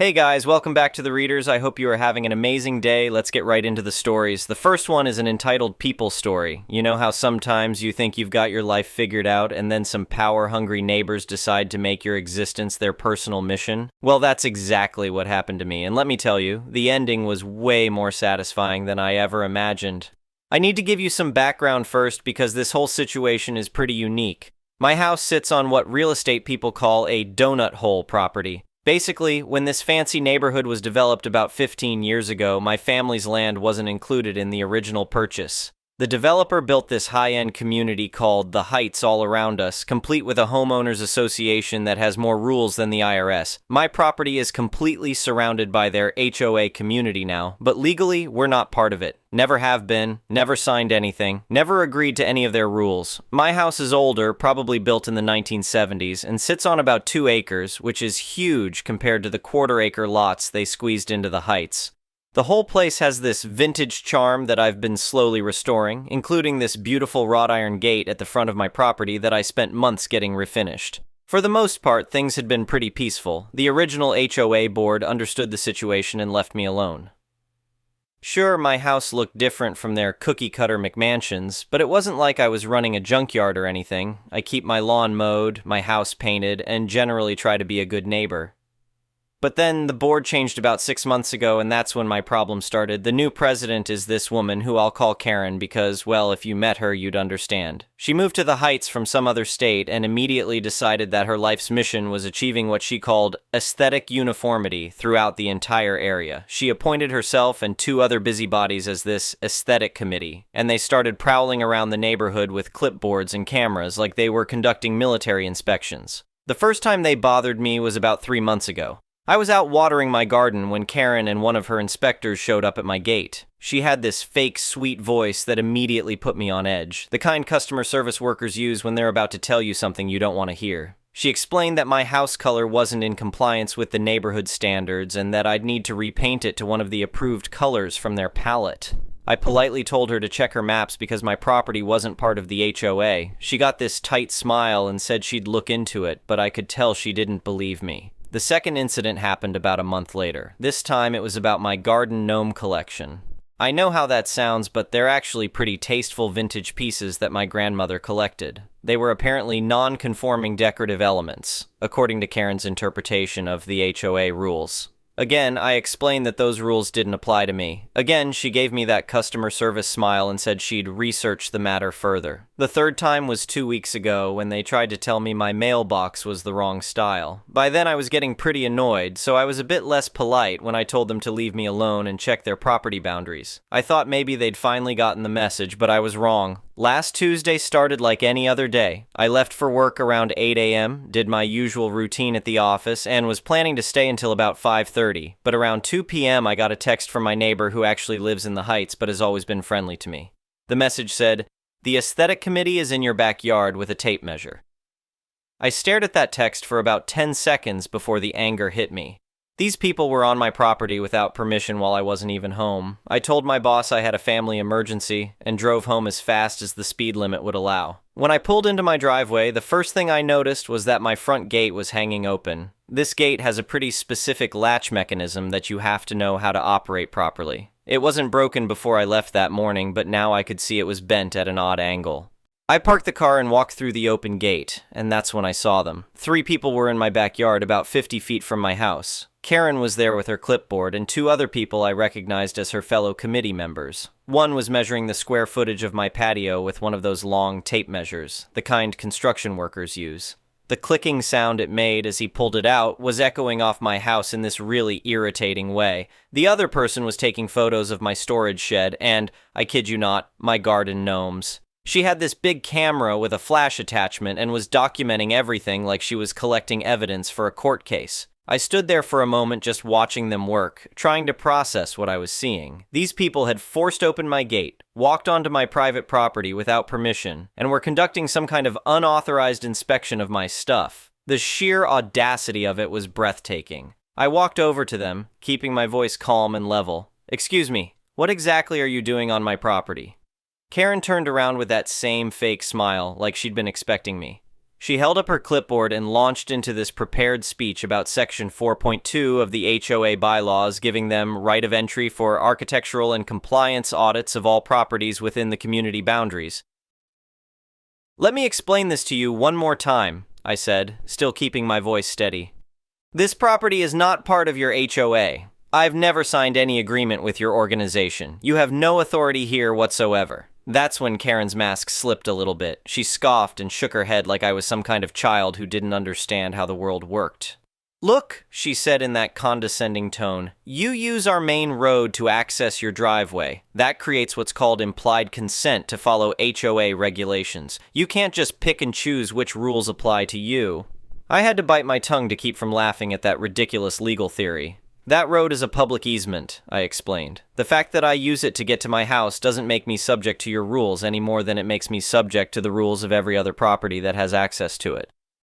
Hey guys, welcome back to the Readers. I hope you are having an amazing day. Let's get right into the stories. The first one is an entitled People Story. You know how sometimes you think you've got your life figured out and then some power-hungry neighbors decide to make your existence their personal mission? Well, that's exactly what happened to me, and let me tell you, the ending was way more satisfying than I ever imagined. I need to give you some background first because this whole situation is pretty unique. My house sits on what real estate people call a donut hole property. Basically, when this fancy neighborhood was developed about 15 years ago, my family's land wasn't included in the original purchase. The developer built this high-end community called the Heights all around us, complete with a homeowners association that has more rules than the IRS. My property is completely surrounded by their HOA community now, but legally, we're not part of it. Never have been, never signed anything, never agreed to any of their rules. My house is older, probably built in the 1970s, and sits on about 2 acres, which is huge compared to the quarter-acre lots they squeezed into the Heights. The whole place has this vintage charm that I've been slowly restoring, including this beautiful wrought iron gate at the front of my property that I spent months getting refinished. For the most part, things had been pretty peaceful. The original HOA board understood the situation and left me alone. Sure, my house looked different from their cookie-cutter McMansions, but it wasn't like I was running a junkyard or anything. I keep my lawn mowed, my house painted, and generally try to be a good neighbor. But then the board changed about 6 months ago, and that's when my problem started. The new president is this woman, who I'll call Karen because, well, if you met her, you'd understand. She moved to the Heights from some other state and immediately decided that her life's mission was achieving what she called aesthetic uniformity throughout the entire area. She appointed herself and 2 other busybodies as this aesthetic committee, and they started prowling around the neighborhood with clipboards and cameras like they were conducting military inspections. The first time they bothered me was about 3 months ago. I was out watering my garden when Karen and one of her inspectors showed up at my gate. She had this fake, sweet voice that immediately put me on edge, the kind customer service workers use when they're about to tell you something you don't want to hear. She explained that my house color wasn't in compliance with the neighborhood standards and that I'd need to repaint it to one of the approved colors from their palette. I politely told her to check her maps because my property wasn't part of the HOA. She got this tight smile and said she'd look into it, but I could tell she didn't believe me. The second incident happened about a month later. This time it was about my garden gnome collection. I know how that sounds, but they're actually pretty tasteful vintage pieces that my grandmother collected. They were apparently non-conforming decorative elements, according to Karen's interpretation of the HOA rules. Again, I explained that those rules didn't apply to me. Again, she gave me that customer service smile and said she'd research the matter further. The third time was 2 weeks ago when they tried to tell me my mailbox was the wrong style. By then I was getting pretty annoyed, so I was a bit less polite when I told them to leave me alone and check their property boundaries. I thought maybe they'd finally gotten the message, but I was wrong. Last Tuesday started like any other day. I left for work around 8 a.m., did my usual routine at the office, and was planning to stay until about 5:30. But around 2 p.m. I got a text from my neighbor who actually lives in the Heights but has always been friendly to me. The message said, "The aesthetic committee is in your backyard with a tape measure." I stared at that text for about 10 seconds before the anger hit me. These people were on my property without permission while I wasn't even home. I told my boss I had a family emergency and drove home as fast as the speed limit would allow. When I pulled into my driveway, the first thing I noticed was that my front gate was hanging open. This gate has a pretty specific latch mechanism that you have to know how to operate properly. It wasn't broken before I left that morning, but now I could see it was bent at an odd angle. I parked the car and walked through the open gate, and that's when I saw them. 3 people were in my backyard about 50 feet from my house. Karen was there with her clipboard, and 2 other people I recognized as her fellow committee members. One was measuring the square footage of my patio with one of those long tape measures, the kind construction workers use. The clicking sound it made as he pulled it out was echoing off my house in this really irritating way. The other person was taking photos of my storage shed and, I kid you not, my garden gnomes. She had this big camera with a flash attachment and was documenting everything like she was collecting evidence for a court case. I stood there for a moment just watching them work, trying to process what I was seeing. These people had forced open my gate, walked onto my private property without permission, and were conducting some kind of unauthorized inspection of my stuff. The sheer audacity of it was breathtaking. I walked over to them, keeping my voice calm and level. "Excuse me, what exactly are you doing on my property?" Karen turned around with that same fake smile, like she'd been expecting me. She held up her clipboard and launched into this prepared speech about Section 4.2 of the HOA bylaws, giving them right of entry for architectural and compliance audits of all properties within the community boundaries. "Let me explain this to you one more time," I said, still keeping my voice steady. "This property is not part of your HOA. I've never signed any agreement with your organization. You have no authority here whatsoever." That's when Karen's mask slipped a little bit. She scoffed and shook her head like I was some kind of child who didn't understand how the world worked. "Look," she said in that condescending tone, "you use our main road to access your driveway. That creates what's called implied consent to follow HOA regulations. You can't just pick and choose which rules apply to you." I had to bite my tongue to keep from laughing at that ridiculous legal theory. "That road is a public easement," I explained. "The fact that I use it to get to my house doesn't make me subject to your rules any more than it makes me subject to the rules of every other property that has access to it."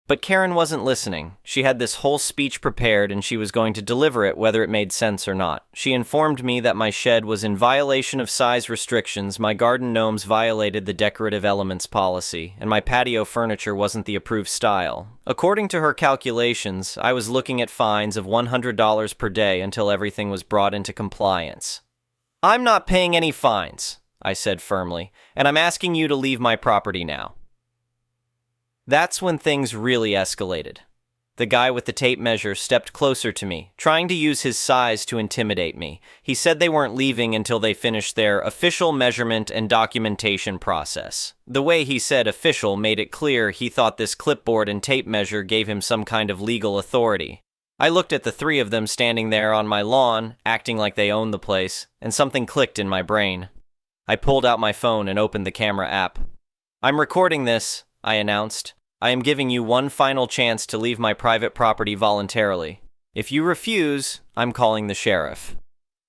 But Karen wasn't listening. She had this whole speech prepared and she was going to deliver it whether it made sense or not. She informed me that my shed was in violation of size restrictions, my garden gnomes violated the decorative elements policy, and my patio furniture wasn't the approved style. According to her calculations, I was looking at fines of $100 per day until everything was brought into compliance. "I'm not paying any fines," I said firmly, "and I'm asking you to leave my property now." That's when things really escalated. The guy with the tape measure stepped closer to me, trying to use his size to intimidate me. He said they weren't leaving until they finished their official measurement and documentation process. The way he said official made it clear he thought this clipboard and tape measure gave him some kind of legal authority. I looked at the three of them standing there on my lawn, acting like they owned the place, and something clicked in my brain. I pulled out my phone and opened the camera app. "I'm recording this," I announced. "I am giving you one final chance to leave my private property voluntarily. If you refuse, I'm calling the sheriff."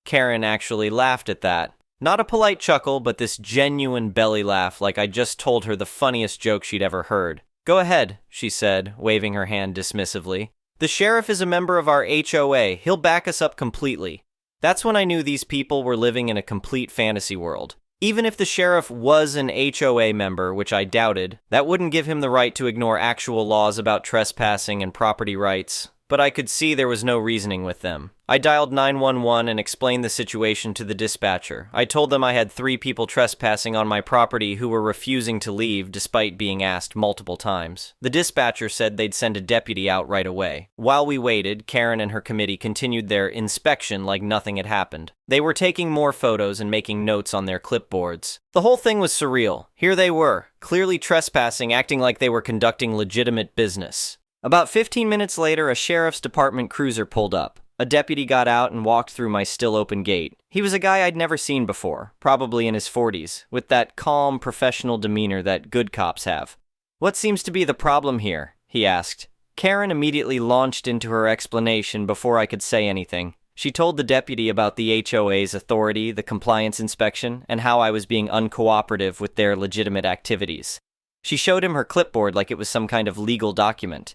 Karen actually laughed at that. Not a polite chuckle, but this genuine belly laugh like I just told her the funniest joke she'd ever heard. "Go ahead," she said, waving her hand dismissively. "The sheriff is a member of our HOA. He'll back us up completely." That's when I knew these people were living in a complete fantasy world. Even if the sheriff was an HOA member, which I doubted, that wouldn't give him the right to ignore actual laws about trespassing and property rights. But I could see there was no reasoning with them. I dialed 911 and explained the situation to the dispatcher. I told them I had 3 people trespassing on my property who were refusing to leave despite being asked multiple times. The dispatcher said they'd send a deputy out right away. While we waited, Karen and her committee continued their inspection like nothing had happened. They were taking more photos and making notes on their clipboards. The whole thing was surreal. Here they were, clearly trespassing, acting like they were conducting legitimate business. About 15 minutes later, a sheriff's department cruiser pulled up. A deputy got out and walked through my still open gate. He was a guy I'd never seen before, probably in his 40s, with that calm, professional demeanor that good cops have. "What seems to be the problem here?" he asked. Karen immediately launched into her explanation before I could say anything. She told the deputy about the HOA's authority, the compliance inspection, and how I was being uncooperative with their legitimate activities. She showed him her clipboard like it was some kind of legal document.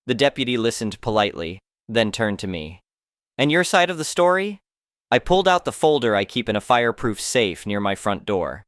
The deputy listened politely, then turned to me. "And your side of the story?" I pulled out the folder I keep in a fireproof safe near my front door.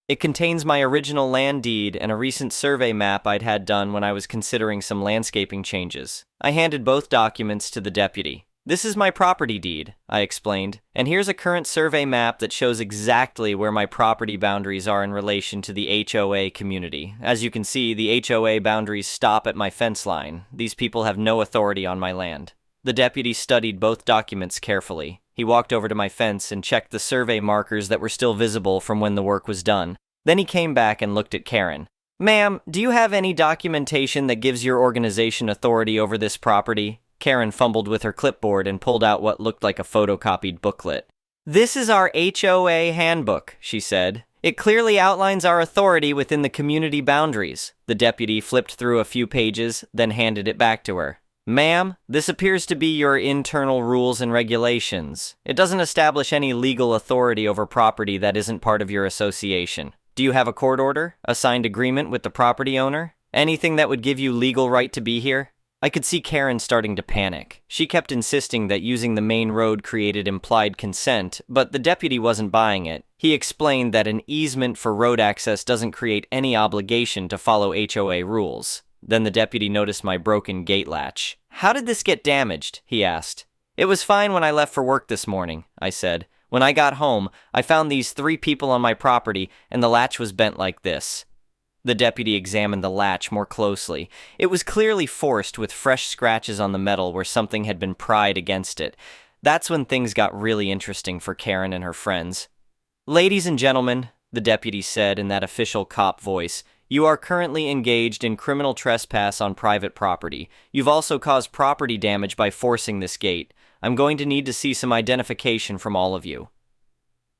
It contains my original land deed and a recent survey map I'd had done when I was considering some landscaping changes. I handed both documents to the deputy. "This is my property deed," I explained, "and here's a current survey map that shows exactly where my property boundaries are in relation to the HOA community. As you can see, the HOA boundaries stop at my fence line. These people have no authority on my land." The deputy studied both documents carefully. He walked over to my fence and checked the survey markers that were still visible from when the work was done. Then he came back and looked at Karen. "Ma'am, do you have any documentation that gives your organization authority over this property?" Karen fumbled with her clipboard and pulled out what looked like a photocopied booklet. "This is our HOA handbook," she said. "It clearly outlines our authority within the community boundaries." The deputy flipped through a few pages, then handed it back to her. "Ma'am, this appears to be your internal rules and regulations. It doesn't establish any legal authority over property that isn't part of your association. Do you have a court order, a signed agreement with the property owner? Anything that would give you legal right to be here?" I could see Karen starting to panic. She kept insisting that using the main road created implied consent, but the deputy wasn't buying it. He explained that an easement for road access doesn't create any obligation to follow HOA rules. Then the deputy noticed my broken gate latch. "How did this get damaged?" he asked. "It was fine when I left for work this morning," I said. "When I got home, I found these 3 people on my property, and the latch was bent like this." The deputy examined the latch more closely. It was clearly forced with fresh scratches on the metal where something had been pried against it. That's when things got really interesting for Karen and her friends. "Ladies and gentlemen," the deputy said in that official cop voice, "you are currently engaged in criminal trespass on private property. You've also caused property damage by forcing this gate. I'm going to need to see some identification from all of you."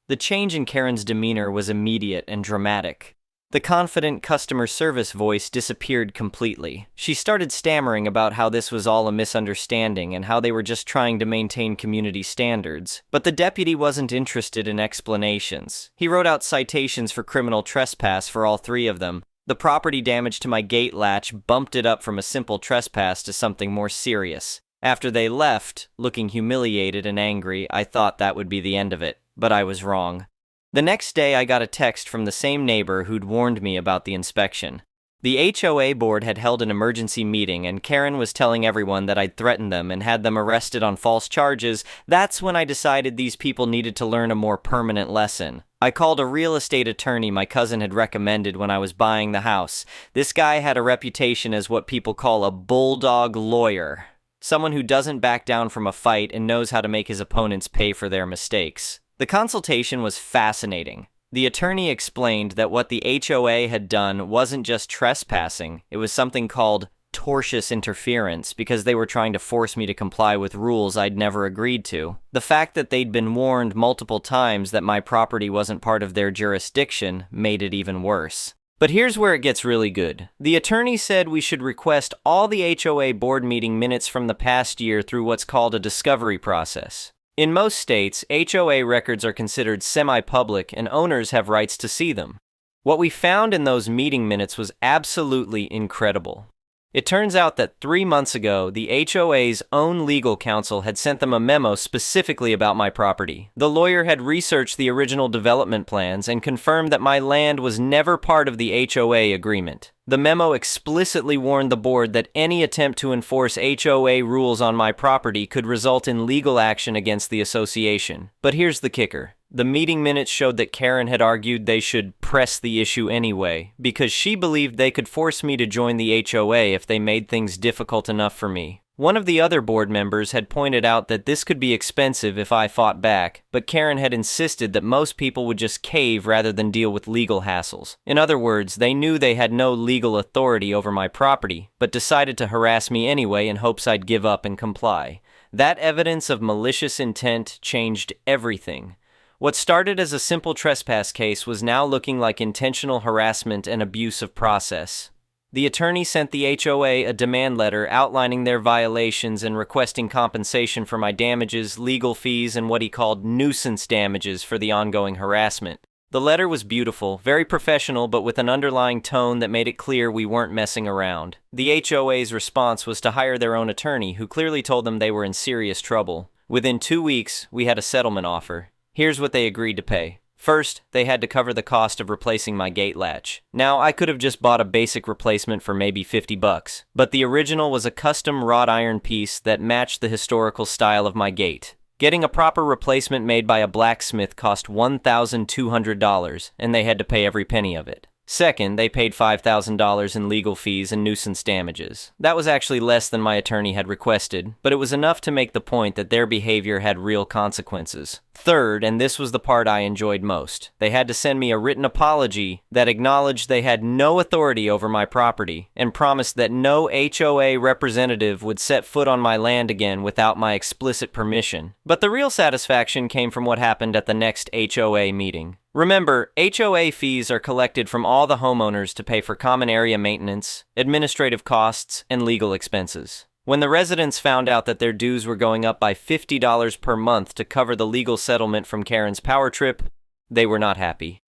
The change in Karen's demeanor was immediate and dramatic. The confident customer service voice disappeared completely. She started stammering about how this was all a misunderstanding and how they were just trying to maintain community standards. But the deputy wasn't interested in explanations. He wrote out citations for criminal trespass for all 3 of them. The property damage to my gate latch bumped it up from a simple trespass to something more serious. After they left, looking humiliated and angry, I thought that would be the end of it, but I was wrong. The next day, I got a text from the same neighbor who'd warned me about the inspection. The HOA board had held an emergency meeting, and Karen was telling everyone that I'd threatened them and had them arrested on false charges. That's when I decided these people needed to learn a more permanent lesson. I called a real estate attorney my cousin had recommended when I was buying the house. This guy had a reputation as what people call a bulldog lawyer. Someone who doesn't back down from a fight and knows how to make his opponents pay for their mistakes. The consultation was fascinating. The attorney explained that what the HOA had done wasn't just trespassing, it was something called tortious interference because they were trying to force me to comply with rules I'd never agreed to. The fact that they'd been warned multiple times that my property wasn't part of their jurisdiction made it even worse. But here's where it gets really good. The attorney said we should request all the HOA board meeting minutes from the past year through what's called a discovery process. In most states, HOA records are considered semi-public and owners have rights to see them. What we found in those meeting minutes was absolutely incredible. It turns out that 3 months ago, the HOA's own legal counsel had sent them a memo specifically about my property. The lawyer had researched the original development plans and confirmed that my land was never part of the HOA agreement. The memo explicitly warned the board that any attempt to enforce HOA rules on my property could result in legal action against the association. But here's the kicker. The meeting minutes showed that Karen had argued they should press the issue anyway, because she believed they could force me to join the HOA if they made things difficult enough for me. One of the other board members had pointed out that this could be expensive if I fought back, but Karen had insisted that most people would just cave rather than deal with legal hassles. In other words, they knew they had no legal authority over my property, but decided to harass me anyway in hopes I'd give up and comply. That evidence of malicious intent changed everything. What started as a simple trespass case was now looking like intentional harassment and abuse of process. The attorney sent the HOA a demand letter outlining their violations and requesting compensation for my damages, legal fees, and what he called nuisance damages for the ongoing harassment. The letter was beautiful, very professional, but with an underlying tone that made it clear we weren't messing around. The HOA's response was to hire their own attorney, who clearly told them they were in serious trouble. Within 2 weeks, we had a settlement offer. Here's what they agreed to pay. First, they had to cover the cost of replacing my gate latch. Now, I could have just bought a basic replacement for maybe $50, but the original was a custom wrought iron piece that matched the historical style of my gate. Getting a proper replacement made by a blacksmith cost $1,200, and they had to pay every penny of it. Second, they paid $5,000 in legal fees and nuisance damages. That was actually less than my attorney had requested, but it was enough to make the point that their behavior had real consequences. Third, and this was the part I enjoyed most, they had to send me a written apology that acknowledged they had no authority over my property and promised that no HOA representative would set foot on my land again without my explicit permission. But the real satisfaction came from what happened at the next HOA meeting. Remember, HOA fees are collected from all the homeowners to pay for common area maintenance, administrative costs, and legal expenses. When the residents found out that their dues were going up by $50 per month to cover the legal settlement from Karen's power trip, they were not happy.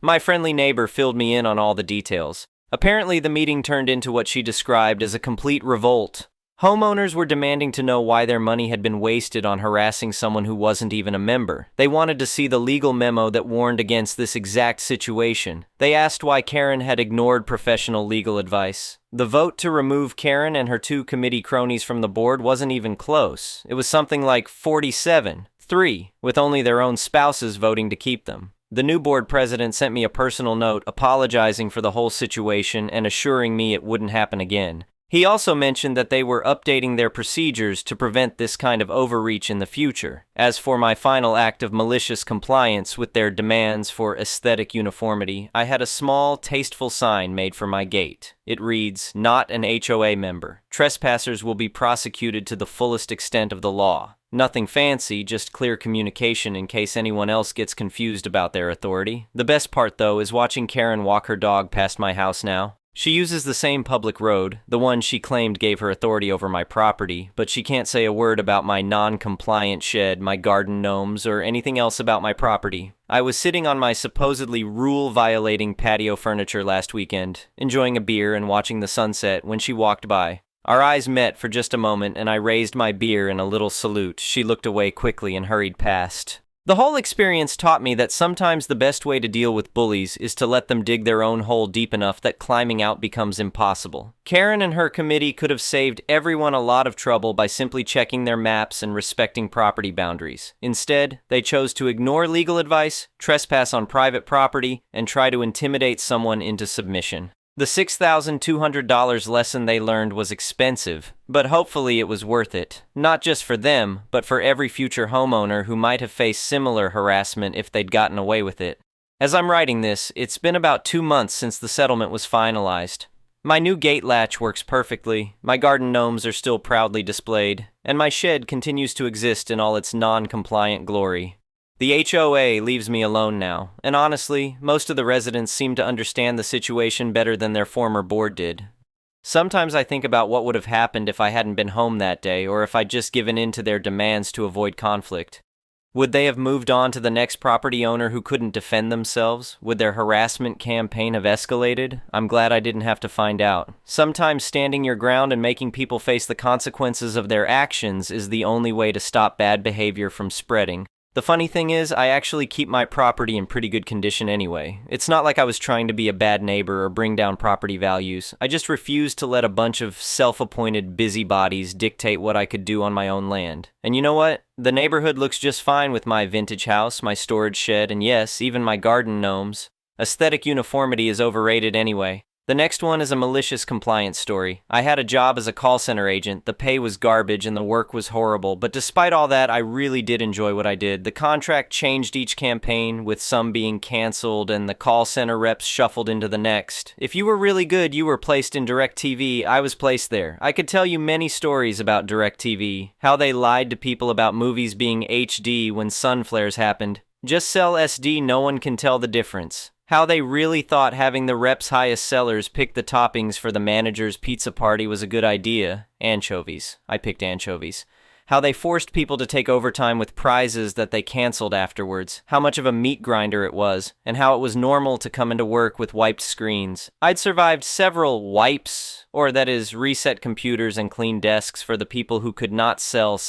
My friendly neighbor filled me in on all the details. Apparently, the meeting turned into what she described as a complete revolt. Homeowners were demanding to know why their money had been wasted on harassing someone who wasn't even a member. They wanted to see the legal memo that warned against this exact situation. They asked why Karen had ignored professional legal advice. The vote to remove Karen and her two committee cronies from the board wasn't even close. It was something like 47-3, with only their own spouses voting to keep them. The new board president sent me a personal note apologizing for the whole situation and assuring me it wouldn't happen again. He also mentioned that they were updating their procedures to prevent this kind of overreach in the future. As for my final act of malicious compliance with their demands for aesthetic uniformity, I had a small, tasteful sign made for my gate. It reads, "Not an HOA member. Trespassers will be prosecuted to the fullest extent of the law." Nothing fancy, just clear communication in case anyone else gets confused about their authority. The best part, though, is watching Karen walk her dog past my house now. She uses the same public road, the one she claimed gave her authority over my property, but she can't say a word about my non-compliant shed, my garden gnomes, or anything else about my property. I was sitting on my supposedly rule-violating patio furniture last weekend, enjoying a beer and watching the sunset when she walked by. Our eyes met for just a moment, and I raised my beer in a little salute. She looked away quickly and hurried past. The whole experience taught me that sometimes the best way to deal with bullies is to let them dig their own hole deep enough that climbing out becomes impossible. Karen and her committee could have saved everyone a lot of trouble by simply checking their maps and respecting property boundaries. Instead, they chose to ignore legal advice, trespass on private property, and try to intimidate someone into submission. The $6,200 lesson they learned was expensive, but hopefully it was worth it. Not just for them, but for every future homeowner who might have faced similar harassment if they'd gotten away with it. As I'm writing this, it's been about 2 months since the settlement was finalized. My new gate latch works perfectly, my garden gnomes are still proudly displayed, and my shed continues to exist in all its non-compliant glory. The HOA leaves me alone now, and honestly, most of the residents seem to understand the situation better than their former board did. Sometimes I think about what would have happened if I hadn't been home that day, or if I'd just given in to their demands to avoid conflict. Would they have moved on to the next property owner who couldn't defend themselves? Would their harassment campaign have escalated? I'm glad I didn't have to find out. Sometimes standing your ground and making people face the consequences of their actions is the only way to stop bad behavior from spreading. The funny thing is, I actually keep my property in pretty good condition anyway. It's not like I was trying to be a bad neighbor or bring down property values. I just refused to let a bunch of self-appointed busybodies dictate what I could do on my own land. And you know what? The neighborhood looks just fine with my vintage house, my storage shed, and yes, even my garden gnomes. Aesthetic uniformity is overrated anyway. The next one is a malicious compliance story. I had a job as a call center agent, the pay was garbage and the work was horrible, but despite all that, I really did enjoy what I did. The contract changed each campaign, with some being canceled and the call center reps shuffled into the next. If you were really good, you were placed in DirecTV. I was placed there. I could tell you many stories about DirecTV, how they lied to people about movies being HD when sun flares happened. Just sell SD, no one can tell the difference. How they really thought having the rep's highest sellers pick the toppings for the manager's pizza party was a good idea. Anchovies. I picked anchovies. How they forced people to take overtime with prizes that they canceled afterwards. How much of a meat grinder it was. And how it was normal to come into work with wiped screens. I'd survived several wipes, or that is, reset computers and clean desks for the people who could not sell.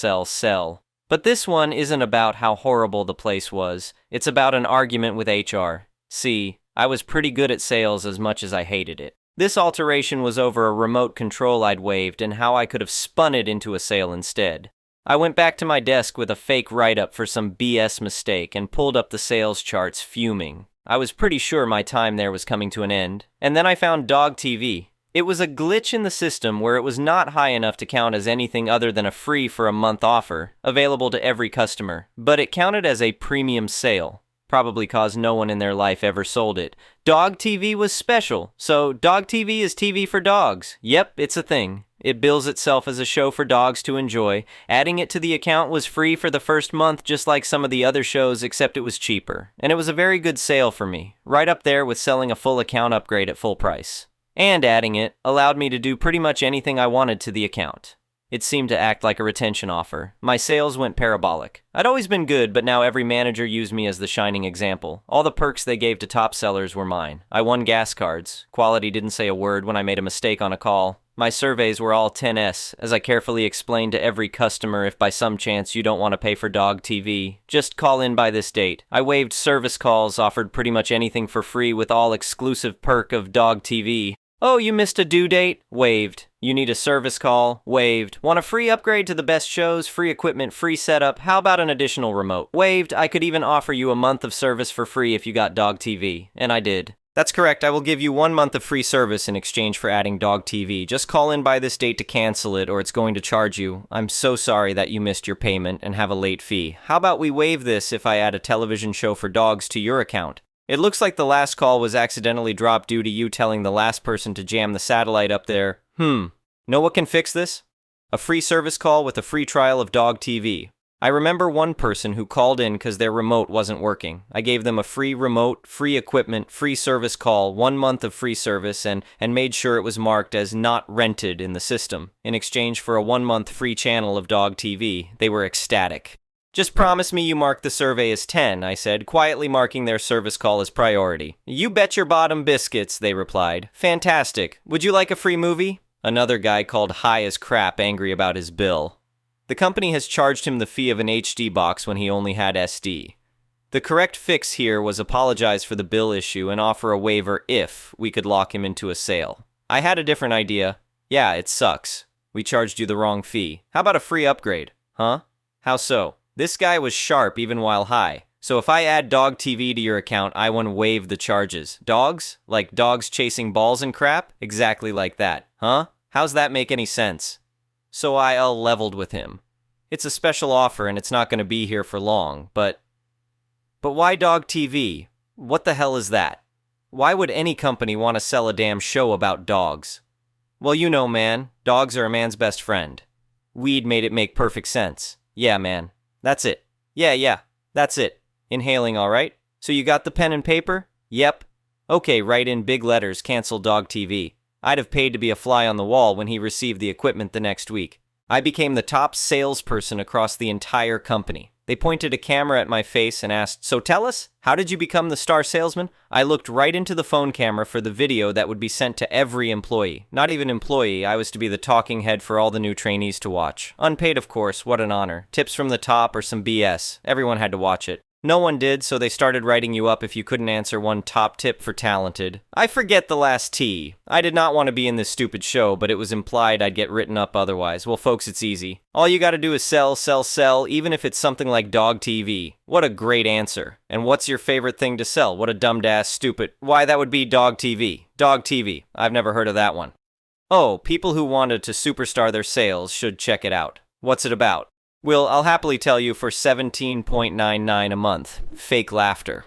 But this one isn't about how horrible the place was. It's about an argument with HR. See, I was pretty good at sales as much as I hated it. This alteration was over a remote control I'd waved and how I could have spun it into a sale instead. I went back to my desk with a fake write-up for some BS mistake and pulled up the sales charts fuming. I was pretty sure my time there was coming to an end. And then I found Dog TV. It was a glitch in the system where it was not high enough to count as anything other than a free for a month offer, available to every customer, but it counted as a premium sale. Probably cause no one in their life ever sold it. Dog TV was special, so Dog TV is TV for dogs. Yep, it's a thing. It bills itself as a show for dogs to enjoy. Adding it to the account was free for the first month, just like some of the other shows, except it was cheaper. And it was a very good sale for me, right up there with selling a full account upgrade at full price. And adding it allowed me to do pretty much anything I wanted to the account. It seemed to act like a retention offer. My sales went parabolic. I'd always been good, but now every manager used me as the shining example. All the perks they gave to top sellers were mine. I won gas cards. Quality didn't say a word when I made a mistake on a call. My surveys were all 10S, as I carefully explained to every customer if by some chance you don't want to pay for dog TV, just call in by this date. I waived service calls, offered pretty much anything for free with all exclusive perk of dog TV. Oh, you missed a due date? Waived. You need a service call? Waived. Want a free upgrade to the best shows, free equipment, free setup? How about an additional remote? Waived. I could even offer you a month of service for free if you got dog TV. And I did. That's correct. I will give you 1 month of free service in exchange for adding dog TV. Just call in by this date to cancel it or it's going to charge you. I'm so sorry that you missed your payment and have a late fee. How about we waive this if I add a television show for dogs to your account? It looks like the last call was accidentally dropped due to you telling the last person to jam the satellite up there. Know what can fix this? A free service call with a free trial of dog TV. I remember one person who called in because their remote wasn't working. I gave them a free remote, free equipment, free service call, 1 month of free service, and made sure it was marked as not rented in the system. In exchange for a 1 month free channel of dog TV, they were ecstatic. Just promise me you mark the survey as 10, I said, quietly marking their service call as priority. You bet your bottom biscuits, they replied. Fantastic. Would you like a free movie? Another guy called high as crap, angry about his bill. The company has charged him the fee of an HD box when he only had SD. The correct fix here was apologize for the bill issue and offer a waiver if we could lock him into a sale. I had a different idea. Yeah, it sucks. We charged you the wrong fee. How about a free upgrade? Huh? How so? This guy was sharp even while high. So if I add dog TV to your account, I want to waive the charges. Dogs? Like dogs chasing balls and crap? Exactly like that. Huh? How's that make any sense? So I leveled with him. It's a special offer and it's not going to be here for long, but why dog TV? What the hell is that? Why would any company want to sell a damn show about dogs? Well, you know, man, dogs are a man's best friend. Weed made it make perfect sense. Yeah, man. That's it. Yeah, that's it. Inhaling, all right? So you got the pen and paper? Yep. Okay, write in big letters, cancel dog TV. I'd have paid to be a fly on the wall when he received the equipment the next week. I became the top salesperson across the entire company. They pointed a camera at my face and asked, "So tell us, how did you become the star salesman?" I looked right into the phone camera for the video that would be sent to every employee. Not even employee, I was to be the talking head for all the new trainees to watch. Unpaid, of course, what an honor. Tips from the top or some BS. Everyone had to watch it. No one did, so they started writing you up if you couldn't answer one top tip for talented. I forget the last T. I did not want to be in this stupid show, but it was implied I'd get written up otherwise. Well, folks, it's easy. All you gotta do is sell, even if it's something like dog TV. What a great answer. And what's your favorite thing to sell? What a dumb-ass stupid. Why, that would be dog TV. Dog TV. I've never heard of that one. Oh, people who wanted to superstar their sales should check it out. What's it about? Well, I'll happily tell you for $17.99 a month. Fake laughter.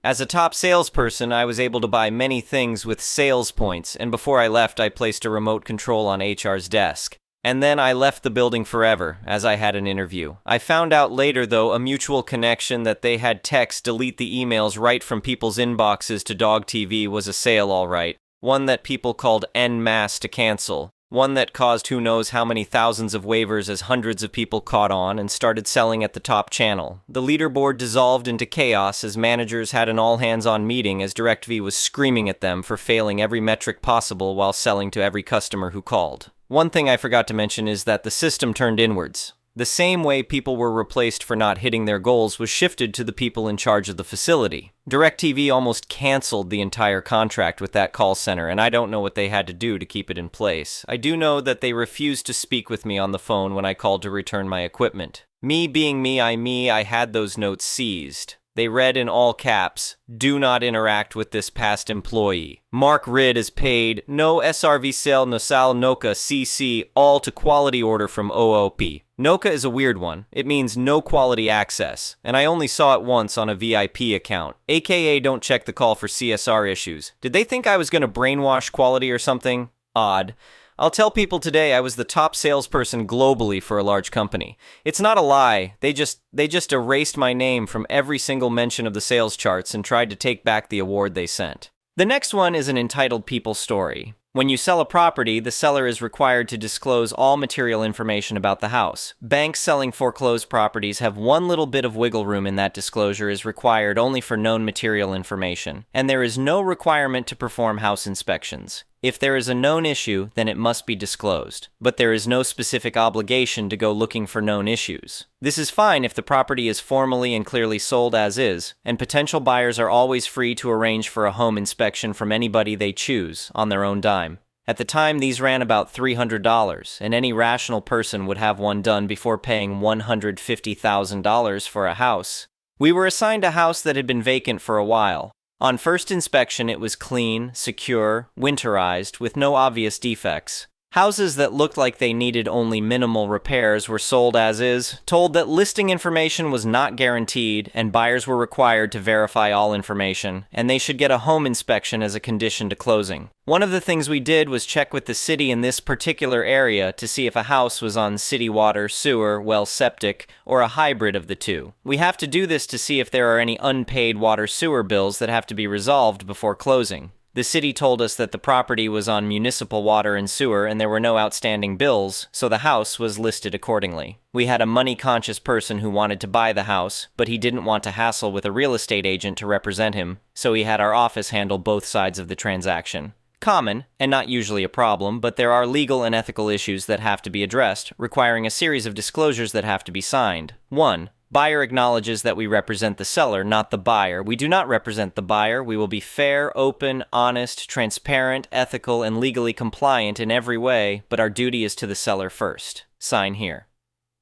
As a top salesperson, I was able to buy many things with sales points, and before I left, I placed a remote control on HR's desk. And then I left the building forever, as I had an interview. I found out later, though, a mutual connection that they had techs delete the emails right from people's inboxes to Dog TV was a sale, all right. One that people called en masse to cancel. One that caused who knows how many thousands of waivers as hundreds of people caught on and started selling at the top channel. The leaderboard dissolved into chaos as managers had an all-hands-on meeting as DirecTV was screaming at them for failing every metric possible while selling to every customer who called. One thing I forgot to mention is that the system turned inwards. The same way people were replaced for not hitting their goals was shifted to the people in charge of the facility. DirecTV almost canceled the entire contract with that call center, and I don't know what they had to do to keep it in place. I do know that they refused to speak with me on the phone when I called to return my equipment. Me being me, I had those notes seized. They read in all caps, "Do not interact with this past employee. Mark Rid is paid. No SRV sale nosal noca CC, all to quality order from OOP." NOCA is a weird one. It means no quality access, and I only saw it once on a VIP account, aka don't check the call for CSR issues. Did they think I was gonna brainwash quality or something? Odd. I'll tell people today I was the top salesperson globally for a large company. It's not a lie. They just erased my name from every single mention of the sales charts and tried to take back the award they sent. The next one is an entitled people story. When you sell a property, the seller is required to disclose all material information about the house. Banks selling foreclosed properties have one little bit of wiggle room in that disclosure is required only for known material information, and there is no requirement to perform house inspections. If there is a known issue, then it must be disclosed, but there is no specific obligation to go looking for known issues. This is fine if the property is formally and clearly sold as is, and potential buyers are always free to arrange for a home inspection from anybody they choose on their own dime. At the time, these ran about $300, and any rational person would have one done before paying $150,000 for a house. We were assigned a house that had been vacant for a while. On first inspection, it was clean, secure, winterized, with no obvious defects. Houses that looked like they needed only minimal repairs were sold as is, told that listing information was not guaranteed, and buyers were required to verify all information, and they should get a home inspection as a condition to closing. One of the things we did was check with the city in this particular area to see if a house was on city water, sewer, well, septic, or a hybrid of the two. We have to do this to see if there are any unpaid water sewer bills that have to be resolved before closing. The city told us that the property was on municipal water and sewer and there were no outstanding bills, so the house was listed accordingly. We had a money-conscious person who wanted to buy the house, but he didn't want to hassle with a real estate agent to represent him, so he had our office handle both sides of the transaction. Common, and not usually a problem, but there are legal and ethical issues that have to be addressed, requiring a series of disclosures that have to be signed. 1. Buyer acknowledges that we represent the seller, not the buyer. We do not represent the buyer. We will be fair, open, honest, transparent, ethical, and legally compliant in every way, but our duty is to the seller first. Sign here.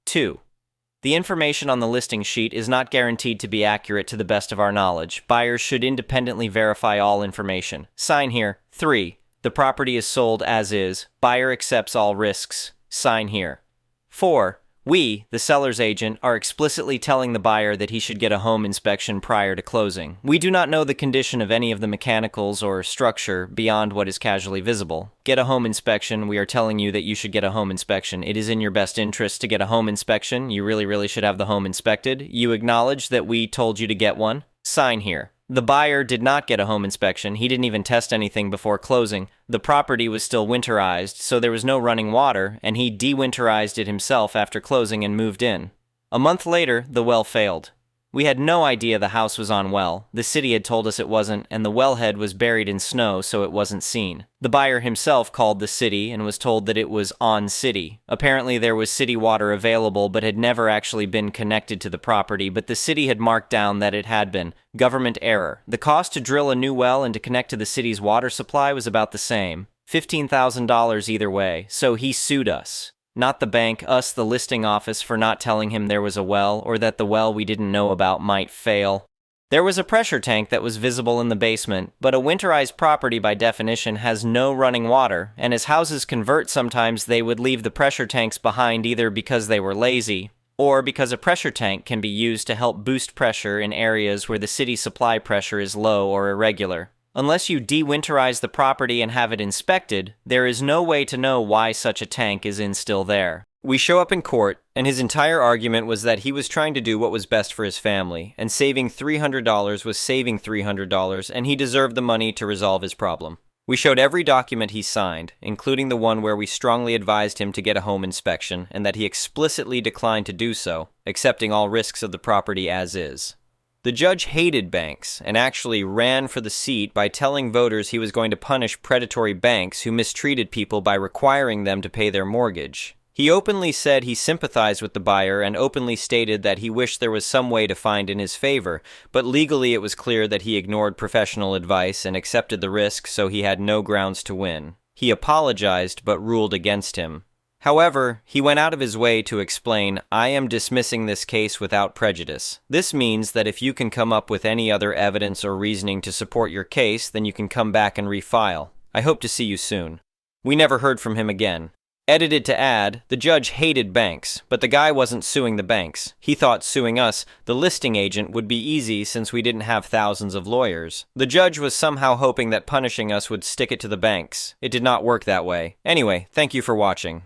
2. The information on the listing sheet is not guaranteed to be accurate to the best of our knowledge. Buyers should independently verify all information. Sign here. 3. The property is sold as is. Buyer accepts all risks. Sign here. 4. We, the seller's agent, are explicitly telling the buyer that he should get a home inspection prior to closing. We do not know the condition of any of the mechanicals or structure beyond what is casually visible. Get a home inspection. We are telling you that you should get a home inspection. It is in your best interest to get a home inspection. You really should have the home inspected. You acknowledge that we told you to get one. Sign here. The buyer did not get a home inspection. He didn't even test anything before closing. The property was still winterized, so there was no running water, and he de-winterized it himself after closing and moved in. A month later, the well failed. We had no idea the house was on well. The city had told us it wasn't, and the wellhead was buried in snow, so it wasn't seen. The buyer himself called the city and was told that it was on city. Apparently there was city water available, but had never actually been connected to the property, but the city had marked down that it had been. Government error. The cost to drill a new well and to connect to the city's water supply was about the same. $15,000 either way, so he sued us. Not the bank, us, the listing office, for not telling him there was a well, or that the well we didn't know about might fail. There was a pressure tank that was visible in the basement, but a winterized property by definition has no running water, and as houses convert sometimes they would leave the pressure tanks behind either because they were lazy, or because a pressure tank can be used to help boost pressure in areas where the city supply pressure is low or irregular. Unless you de-winterize the property and have it inspected, there is no way to know why such a tank is still there. We show up in court, and his entire argument was that he was trying to do what was best for his family, and saving $300 was saving $300, and he deserved the money to resolve his problem. We showed every document he signed, including the one where we strongly advised him to get a home inspection, and that he explicitly declined to do so, accepting all risks of the property as is. The judge hated banks and actually ran for the seat by telling voters he was going to punish predatory banks who mistreated people by requiring them to pay their mortgage. He openly said he sympathized with the buyer and openly stated that he wished there was some way to find in his favor, but legally it was clear that he ignored professional advice and accepted the risk, so he had no grounds to win. He apologized but ruled against him. However, he went out of his way to explain, "I am dismissing this case without prejudice. This means that if you can come up with any other evidence or reasoning to support your case, then you can come back and refile. I hope to see you soon." We never heard from him again. Edited to add, the judge hated banks, but the guy wasn't suing the banks. He thought suing us, the listing agent, would be easy since we didn't have thousands of lawyers. The judge was somehow hoping that punishing us would stick it to the banks. It did not work that way. Anyway, thank you for watching.